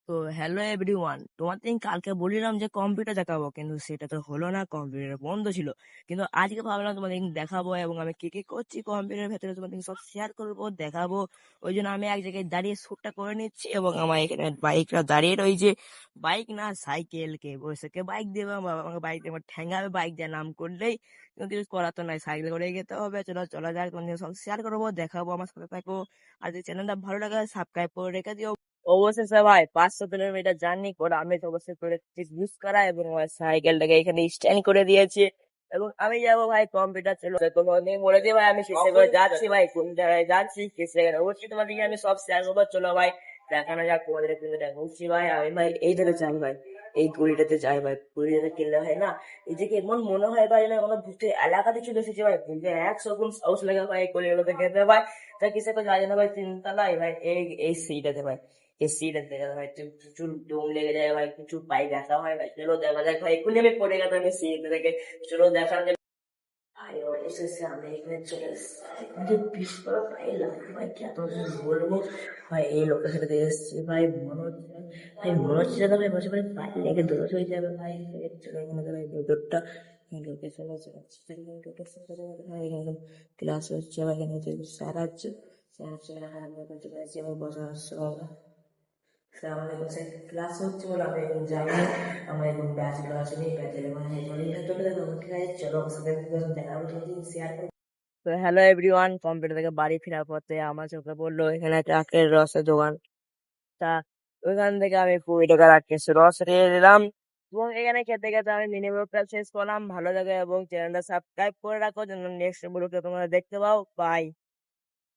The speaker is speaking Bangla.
তো হ্যালো এভরিওয়ান, তোমাদের কালকে বলিলাম যে কম্পিউটার দেখাবো, কিন্তু সেটা তো হলো না, কম্পিউটার বন্ধ ছিল। কিন্তু আজকে ভাবলাম তোমাদের দেখাবো এবং আমি কি কি করছি কম্পিউটারের ভেতরে তোমাদের সব শেয়ার করবো, দেখাবো। ওই জন্য আমি এক জায়গায় দাঁড়িয়ে শ্যুটটা করে নিচ্ছি এবং আমার এখানে বাইকটা দাঁড়িয়ে রয়েছে। বাইক না সাইকেল, কে বসে কে বাইক দেবে, আমাকে বাইক দিয়ে আমার ঠ্যাঙ্গাবে, বাইক দিয়ে নাম করলেই। কিন্তু কিছু করার তো নাই, সাইকেল করে যেতে হবে। চলো চলা যাক, তোমাদের সব শেয়ার করবো, দেখাবো, আমার সাথে থাকো। আর যদি চ্যানেলটা ভালো লাগে সাবস্ক্রাইব করে রেখে দিও। অবশেষে ভাই 500 কিলোমিটার জার্নি করে আমি তো অবশ্যই করে ইউজ করা এবং আমার সাইকেলটাকে এখানে স্ট্যান্ড করে দিয়েছি এবং আমি যাবো ভাই কম্পিউটার চলো তোমাদের বলে দিই ভাই আমি কিসে করে যাচ্ছি, ভাই কোন জায়গায় যাচ্ছি, কিসে করে অবশ্যই তোমাদেরকে আমি সব শেয়ার করবো। চলো ভাই দেখানো যাক তোমাদের, কিন্তু দেখাচ্ছি ভাই আমি ভাই এইটাতে চাই ভাই, এই ঘড়িটাতে যাই ভাই, ঘড়িটাতে কিনলে হয় না, এই যে এমন মনে হয় ভাই না কোনো ভূতে এলাকাতে চলে এসেছে ভাই, কিন্তু 100 গুণ সাহস লাগে ভাই এই ঘড়িগুলোতে খেতে ভাই। তা কিসে করে যাই না ভাই, তিনতলায় ভাই, এই এই সিটাতে ভাই, এসিটাতে ভাই প্রচুর দম লেগে যায় ভাই, প্রচুর পায়ে ব্যথা হয় ভাই। চলো দেখা যাক ভাই, এক্ষুনি আমি পড়ে গেলাম আমি সিটে থেকে। চলো দেখা যাক ভাই, অবশেষে আমি এখানে চলে এসেছি। কিন্তু বিস্ফোরক ভাই লাগবে ভাই, কি এত কিছু বলবো ভাই, এই লোকেশনটাতে এসেছি ভাই, মনে হচ্ছে ভাই, মনে হচ্ছে যেন ভাই বসে ভাই পায়ে লেগে দোষ হয়ে যাবে ভাই। চলো এখানে ভাই ভেতরটা লোকেশন আছে, ক্লাস হচ্ছে ভাই, এখানে স্যার আছে, স্যার হচ্ছে আমি বসে আসছি বাবা। স্যার আমাদের কাছে ক্লাস হচ্ছে বলে আমি এখন যাইনি, আমার এখন ব্যাচগুলো আছে, এই ব্যাচের মানে চলে যাবো। ঠিক আছে চলো, আমার সাথে দেখাবো, শেয়ার করবো। তো হ্যালো এভরিওয়ান, কম্পিউটার থেকে বাড়ি ফেরার পথে আমার চোখে পড়লো এখানে একটা আখের রসের দোকান। তা ওইখান থেকে আমি 20 টাকার আখের রস নিয়ে নিলাম এবং এখানে খেতে খেতে আমি মিনি ব্লগটা শেষ করলাম। ভালো লাগে এবং চ্যানেলটা সাবস্ক্রাইব করে রাখো যেন নেক্সট ব্লগে তোমরা দেখতে পাও। বাই।